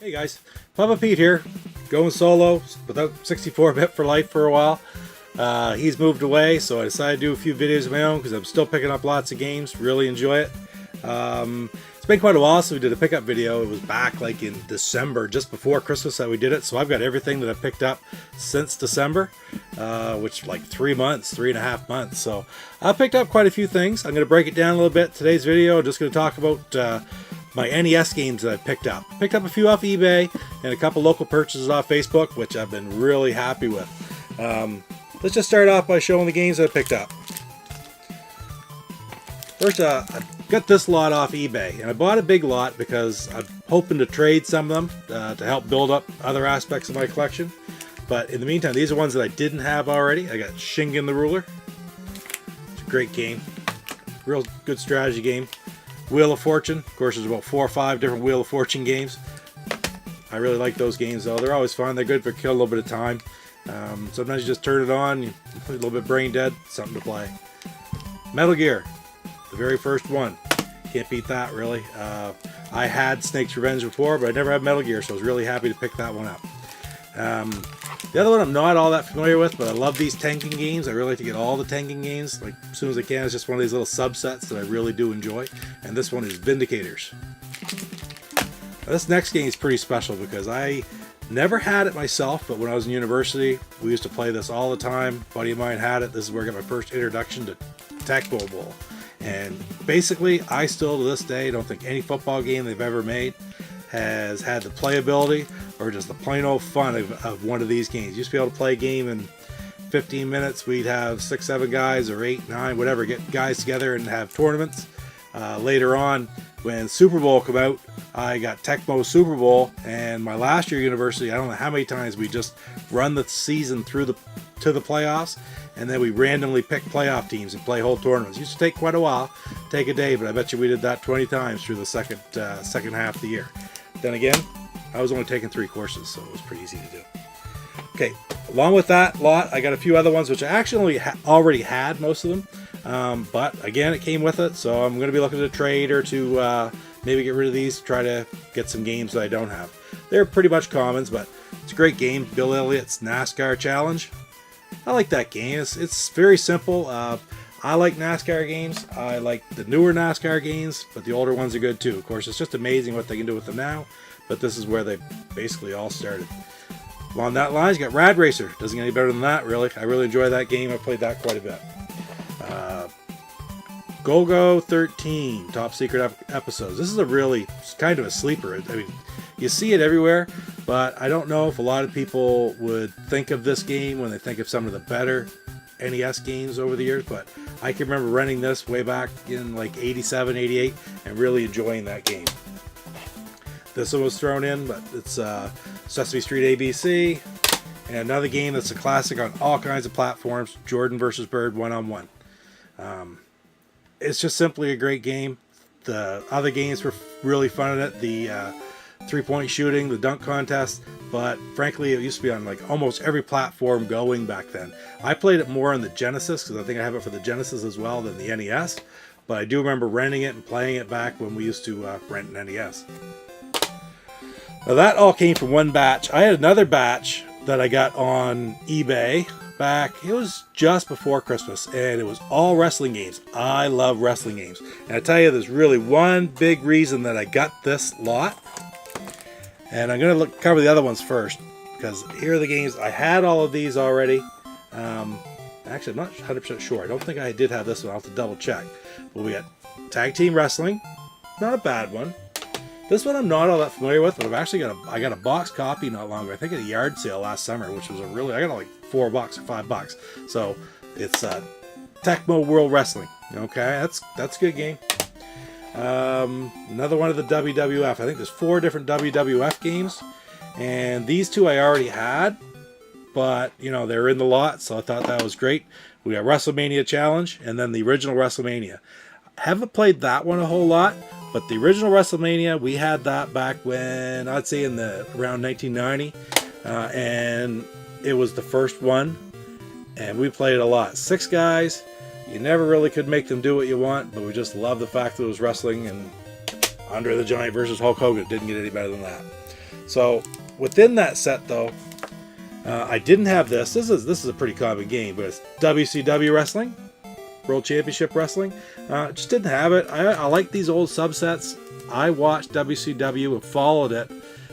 Hey guys, Papa Pete here, going solo without 64-bit for life for a while. He's moved away, so I decided to do a few videos of my own because I'm still picking up lots of games, really enjoy it. It's been quite a while since we did a pickup video. It was back like in December, just before Christmas that we did it, so I've got everything that I've picked up since December, which like 3.5 months, so I picked up quite a few things. I'm going to break it down a little bit. Today's video, I'm just going to talk about my NES games that I picked up. Picked up a few off eBay and a couple local purchases off Facebook, which I've been really happy with. Let's just start off by showing the games that I picked up. First, I got this lot off eBay, and I bought a big lot because I'm hoping to trade some of them to help build up other aspects of my collection. But in the meantime, these are ones that I didn't have already. I got Shingen the Ruler. It's a great game. Real good strategy game. Wheel of Fortune. Of course, there's about 4 or 5 different Wheel of Fortune games. I really like those games, though. They're always fun. They're good for killing a little bit of time. Sometimes you just turn it on, you a little bit brain dead, something to play. Metal Gear, the very first one. Can't beat that, really. I had Snake's Revenge before, but I never had Metal Gear, so I was really happy to pick that one up. The other one I'm not all that familiar with, but I love these tanking games. I really like to get all the tanking games, like as soon as I can. It's just one of these little subsets that I really do enjoy. And this one is Vindicators. Now, this next game is pretty special because I never had it myself, but when I was in university, we used to play this all the time. A buddy of mine had it. This is where I got my first introduction to Tecmo Bowl. And basically, I still to this day don't think any football game they've ever made has had the playability or just the plain old fun of one of these games. You used to be able to play a game in 15 minutes. We'd have 6, 7 guys or 8, 9, whatever, get guys together and have tournaments. Later on, when Super Bowl came out, I got Tecmo Super Bowl, and my last year at university, I don't know how many times we just run the season through to the playoffs, and then we randomly pick playoff teams and play whole tournaments. It used to take quite a while, take a day, but I bet you we did that 20 times through the second half of the year. Then again, I was only taking 3 courses, so it was pretty easy to do. Okay, along with that lot, I got a few other ones, which I actually already had most of them. But again, it came with it, so I'm going to be looking to trade or to maybe get rid of these, try to get some games that I don't have. They're pretty much commons, but it's a great game. Bill Elliott's NASCAR Challenge. I like that game. It's very simple. I like NASCAR games. I like the newer NASCAR games, but the older ones are good too. Of course, it's just amazing what they can do with them now, but this is where they basically all started. Along that line, you got Rad Racer. Doesn't get any better than that, really. I really enjoy that game. I played that quite a bit. Go-Go 13, Top Secret Episodes. This is a really kind of a sleeper. I mean, you see it everywhere, but I don't know if a lot of people would think of this game when they think of some of the better NES games over the years, but I can remember renting this way back in like 87, 88 and really enjoying that game. This one was thrown in, but it's Sesame Street ABC, and another game that's a classic on all kinds of platforms, Jordan vs. Bird one-on-one. It's just simply a great game. The other games were really fun in it. The 3-point shooting, the dunk contest, but frankly, it used to be on like almost every platform going back then. I played it more on the Genesis because I think I have it for the Genesis as well than the NES, but I do remember renting it and playing it back when we used to rent an NES. Now that all came from one batch. I had another batch that I got on eBay back, it was just before Christmas, and it was all wrestling games. I love wrestling games, and I tell you, there's really one big reason that I got this lot, and I'm going to cover the other ones first, because here are the games. I had all of these already. Actually, I'm not 100% sure. I don't think I did have this one. I'll have to double check. But we got Tag Team Wrestling, not a bad one. This one I'm not all that familiar with, but I've actually got a box copy not long ago. I think at a yard sale last summer, which was I got it like $4 or $5. So it's Tecmo World Wrestling. Okay, that's a good game. Another one of the WWF. I think there's 4 different WWF games, and these 2 I already had, but you know they're in the lot, so I thought that was great. We got WrestleMania Challenge, and then the original WrestleMania. Haven't played that one a whole lot. But the original WrestleMania, we had that back when, I'd say around 1990. And it was the first one. And we played it a lot. 6 guys. You never really could make them do what you want. But we just loved the fact that it was wrestling. And Andre the Giant versus Hulk Hogan. Didn't get any better than that. So within that set, though, I didn't have this. This is a pretty common game, but it's WCW Wrestling, World Championship Wrestling. Just didn't have it. I like these old subsets. I watched WCW and followed it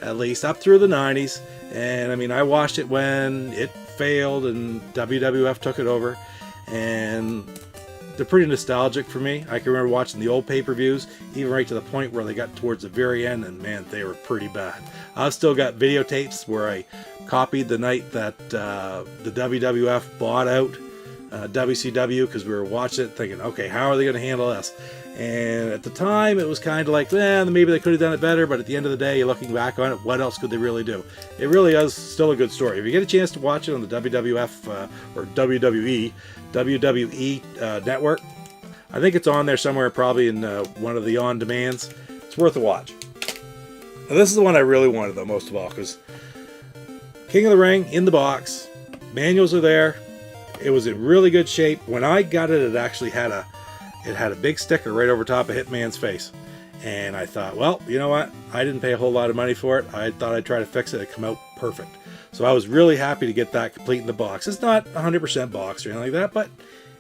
at least up through the 90s. And I mean, I watched it when it failed and WWF took it over. And they're pretty nostalgic for me. I can remember watching the old pay-per-views, even right to the point where they got towards the very end, and man, they were pretty bad. I've still got videotapes where I copied the night that the WWF bought out WCW, because we were watching it thinking, okay, how are they going to handle this? And at the time, it was kind of like, maybe they could have done it better, but at the end of the day, looking back on it, what else could they really do? It really is still a good story. If you get a chance to watch it on the WWF or WWE network, I think it's on there somewhere, probably in one of the on-demands. It's worth a watch. Now, this is the one I really wanted, though, most of all, because King of the Ring in the box, manuals are there. It was in really good shape. When I got it, it actually had a big sticker right over top of Hitman's face. And I thought, well, you know what? I didn't pay a whole lot of money for it. I thought I'd try to fix it. It'd come out perfect. So I was really happy to get that complete in the box. It's not 100% box or anything like that, but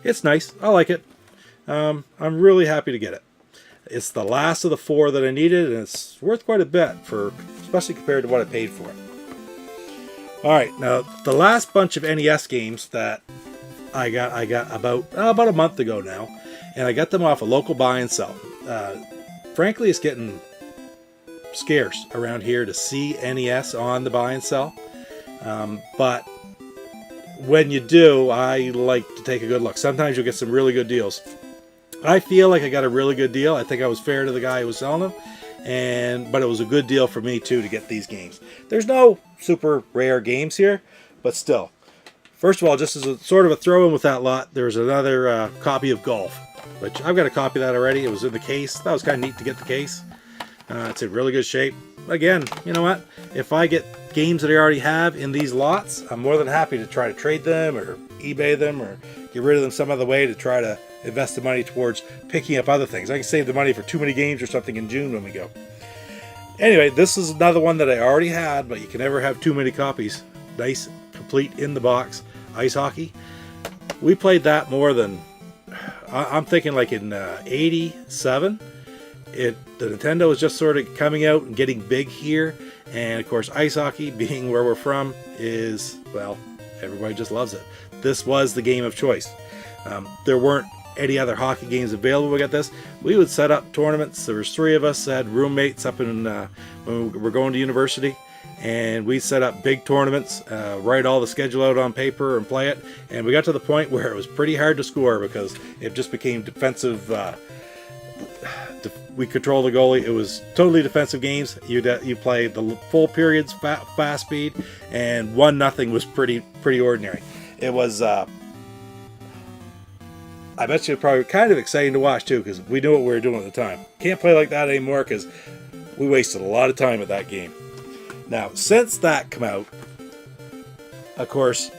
it's nice. I like it. I'm really happy to get it. It's the last of the 4 that I needed, and it's worth quite a bit, especially compared to what I paid for it. All right, now the last bunch of NES games that I got about a month ago now, and I got them off a local buy and sell. Frankly, it's getting scarce around here to see NES on the buy and sell. But when you do, I like to take a good look. Sometimes you'll get some really good deals. I feel like I got a really good deal. I think I was fair to the guy who was selling them, but it was a good deal for me too to get these games. There's no super rare games here, but still. First of all, just as a sort of a throw-in with that lot, there's another copy of Golf, which I've got a copy of that already. It was in the case. That was kind of neat to get the case. It's in really good shape. Again, you know what? If I get games that I already have in these lots, I'm more than happy to try to trade them or eBay them or get rid of them some other way to try to invest the money towards picking up other things. I can save the money for Too Many Games or something in June when we go. Anyway, this is another one that I already had, but you can never have too many copies. Nice, complete in the box. Ice hockey. We played that more than, I'm thinking like in 87. The Nintendo was just sort of coming out and getting big here. And of course, ice hockey, being where we're from, is, well, everybody just loves it. This was the game of choice. There weren't any other hockey games available. We got this. We would set up tournaments. There was 3 of us that had roommates up in when we were going to university, and we set up big tournaments, write all the schedule out on paper and play it. And we got to the point where it was pretty hard to score because it just became defensive. We control the goalie. It was totally defensive games. You play the full periods, fast speed, and 1-0 was pretty ordinary. It was. I bet you probably kind of exciting to watch too, because we knew what we were doing at the time. Can't play like that anymore because we wasted a lot of time at that game. Now, since that came out, of course,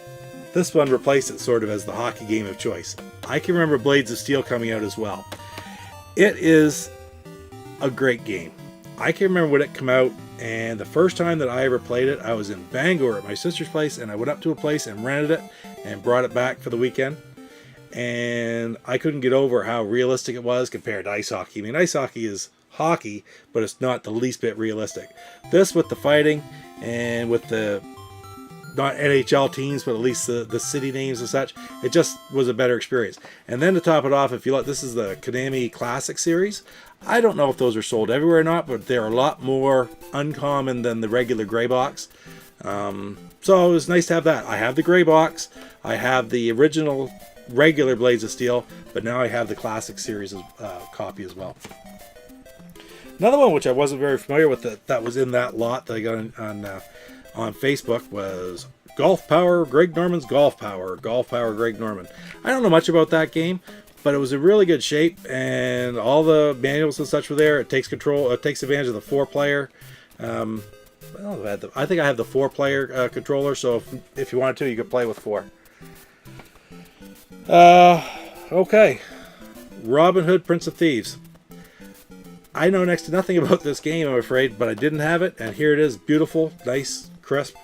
this one replaced it sort of as the hockey game of choice. I can remember Blades of Steel coming out as well. It is a great game. I can remember when it came out, and the first time that I ever played it, I was in Bangor at my sister's place, and I went up to a place and rented it and brought it back for the weekend. And I couldn't get over how realistic it was compared to ice hockey. I mean, ice hockey is hockey, but it's not the least bit realistic. This, with the fighting and with the not NHL teams, but at least the city names and such, it just was a better experience. And then to top it off, if you look, this is the Konami Classic Series. I don't know if those are sold everywhere or not, but they're a lot more uncommon than the regular gray box. So it was nice to have that. I have the gray box. I have the original regular Blades of Steel, but now I have the Classic Series copy as well. Another one which I wasn't very familiar with that was in that lot that I got on Facebook was Golf Power, Greg Norman's Golf Power Greg Norman. I don't know much about that game, but it was in really good shape, and all the manuals and such were there. It takes advantage of the 4-player. I think I have the 4-player controller, so if you wanted to, you could play with 4. Okay. Robin Hood, Prince of Thieves. I know next to nothing about this game, I'm afraid, but I didn't have it, and here it is, beautiful, nice, crisp,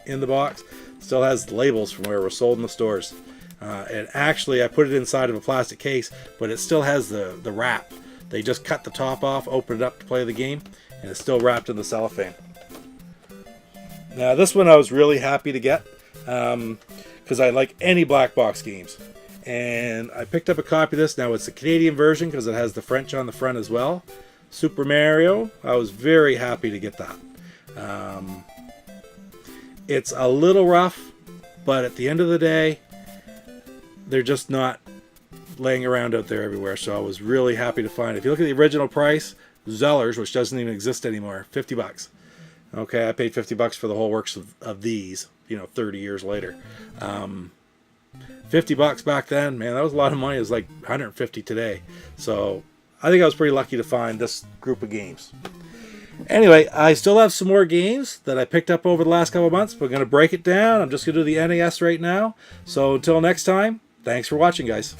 in the box. Still has the labels from where it was sold in the stores. And actually, I put it inside of a plastic case, but it still has the wrap. They just cut the top off, opened it up to play the game, and it's still wrapped in the cellophane. Now, this one I was really happy to get, because I like any black box games. And I picked up a copy of this. Now, it's the Canadian version, because it has the French on the front as well. Super Mario, I was very happy to get that. It's a little rough, but at the end of the day, they're just not laying around out there everywhere, so I was really happy to find it. If you look at the original price, Zellers, which doesn't even exist anymore, $50. Okay, I paid $50 for the whole works of these, 30 years later. $50 back then, man, that was a lot of money. It was like $150 today. So I think I was pretty lucky to find this group of games. Anyway, I still have some more games that I picked up over the last couple of months. We're going to break it down. I'm just going to do the NES right now. So until next time, thanks for watching, guys.